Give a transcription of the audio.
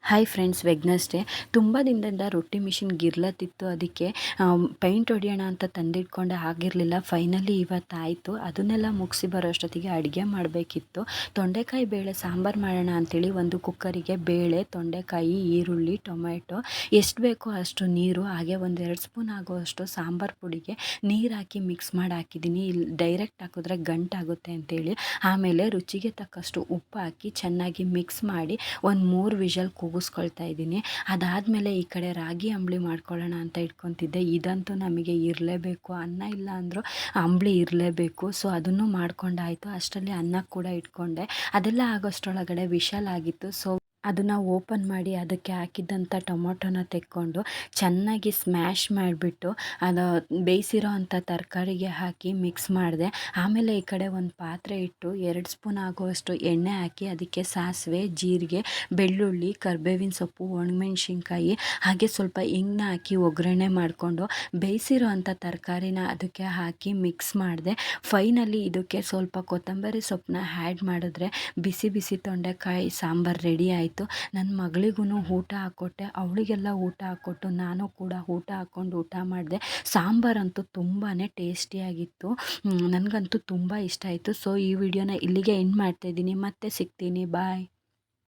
Hi friends, ವೆಗ್ನಸ್ಡೇ ತುಂಬ ದಿನದಿಂದ ರೊಟ್ಟಿ ಮಿಷಿನ್ ಗಿರ್ಲತ್ತಿತ್ತು. ಅದಕ್ಕೆ ಪೈಂಟ್ ಹೊಡಿಯೋಣ ಅಂತ ತಂದಿಟ್ಕೊಂಡೆ, ಆಗಿರಲಿಲ್ಲ. ಫೈನಲಿ ಇವತ್ತಾಯಿತು. ಅದನ್ನೆಲ್ಲ ಮುಗಿಸಿ ಬರೋ ಅಷ್ಟೊತ್ತಿಗೆ ಅಡುಗೆ ಮಾಡಬೇಕಿತ್ತು. ತೊಂಡೆಕಾಯಿ ಬೇಳೆ ಸಾಂಬಾರು ಮಾಡೋಣ ಅಂಥೇಳಿ ಒಂದು ಕುಕ್ಕರಿಗೆ ಬೇಳೆ, ತೊಂಡೆಕಾಯಿ, ಈರುಳ್ಳಿ, ಟೊಮೆಟೊ, ಎಷ್ಟು ಬೇಕೋ ಅಷ್ಟು ನೀರು, ಹಾಗೆ ಒಂದು 2 ಸ್ಪೂನ್ ಆಗುವಷ್ಟು ಸಾಂಬಾರು ಪುಡಿಗೆ ನೀರು ಹಾಕಿ ಮಿಕ್ಸ್ ಮಾಡಿ ಹಾಕಿದ್ದೀನಿ. ಇಲ್ಲಿ ಡೈರೆಕ್ಟ್ ಹಾಕಿದ್ರೆ ಗಂಟಾಗುತ್ತೆ ಅಂಥೇಳಿ. ಆಮೇಲೆ ರುಚಿಗೆ ತಕ್ಕಷ್ಟು ಉಪ್ಪು ಹಾಕಿ ಚೆನ್ನಾಗಿ ಮಿಕ್ಸ್ ಮಾಡಿ ಒಂದು 3 ವಿಷಲ್ ಕೂಗಿಸ್ಕೊಳ್ತಾ ಇದ್ದೀನಿ. ಅದಾದಮೇಲೆ ಈ ಕಡೆ ರಾಗಿ ಅಂಬಲಿ ಮಾಡ್ಕೊಳ್ಳೋಣ ಅಂತ ಇಟ್ಕೊತಿದ್ದೆ. ಇದಂತೂ ನಮಗೆ ಇರಲೇಬೇಕು, ಅನ್ನ ಇಲ್ಲ ಅಂದರೂ ಅಂಬಲಿ ಇರಲೇಬೇಕು. ಸೊ ಅದನ್ನು ಮಾಡ್ಕೊಂಡಾಯಿತು. ಅಷ್ಟರಲ್ಲಿ ಅನ್ನ ಕೂಡ ಇಟ್ಕೊಂಡೆ. ಅದೆಲ್ಲ ಆಗೋಷ್ಟರೊಳಗಡೆ ವಿಷಲ್ ಆಗಿತ್ತು. ಸೊ ಅದನ್ನು ಓಪನ್ ಮಾಡಿ ಅದಕ್ಕೆ ಹಾಕಿದ್ದಂಥ ಟೊಮೊಟೊನ ತೆಕ್ಕೊಂಡು ಚೆನ್ನಾಗಿ ಸ್ಮ್ಯಾಶ್ ಮಾಡಿಬಿಟ್ಟು ಅದು ಬೇಯಿಸಿರೋ ಅಂಥ ತರಕಾರಿಗೆ ಹಾಕಿ ಮಿಕ್ಸ್ ಮಾಡಿದೆ. ಆಮೇಲೆ ಈ ಕಡೆ ಒಂದು ಪಾತ್ರೆ ಇಟ್ಟು 2 ಸ್ಪೂನ್ ಆಗುವಷ್ಟು ಎಣ್ಣೆ ಹಾಕಿ ಅದಕ್ಕೆ ಸಾಸಿವೆ, ಜೀರಿಗೆ, ಬೆಳ್ಳುಳ್ಳಿ, ಕರಿಬೇವಿನ ಸೊಪ್ಪು, ಒಣಮೆಣ್ಸಿನ್ಕಾಯಿ, ಹಾಗೆ ಸ್ವಲ್ಪ ಹಿಂಗನ್ನ ಹಾಕಿ ಒಗ್ಗರಣೆ ಮಾಡಿಕೊಂಡು ಬೇಯಿಸಿರೋ ಅಂಥ ತರಕಾರಿನ ಅದಕ್ಕೆ ಹಾಕಿ ಮಿಕ್ಸ್ ಮಾಡಿದೆ. ಫೈನಲಿ ಇದಕ್ಕೆ ಸ್ವಲ್ಪ ಕೊತ್ತಂಬರಿ ಸೊಪ್ಪನ್ನ ಆ್ಯಡ್ ಮಾಡಿದ್ರೆ ಬಿಸಿ ಬಿಸಿ ತೊಂಡೆಕಾಯಿ ಸಾಂಬಾರು ರೆಡಿ ಆಯಿತು. ನನ್ನ ಮಗಳಿಗೂ ಊಟ ಹಾಕ್ಕೊಟ್ಟೆ, ಅವಳಿಗೆಲ್ಲ ಊಟ ಹಾಕ್ಕೊಟ್ಟು ನಾನು ಕೂಡ ಊಟ ಹಾಕ್ಕೊಂಡು ಊಟ ಮಾಡಿದೆ. ಸಾಂಬಾರಂತೂ ತುಂಬಾ ಟೇಸ್ಟಿಯಾಗಿತ್ತು. ನನಗಂತೂ ತುಂಬ ಇಷ್ಟ ಆಯಿತು. ಸೊ ಈ ವಿಡಿಯೋನ ಇಲ್ಲಿಗೆ ಎಂಡ್ ಮಾಡ್ತಾಯಿದ್ದೀನಿ. ಮತ್ತೆ ಸಿಗ್ತೀನಿ. ಬಾಯ್.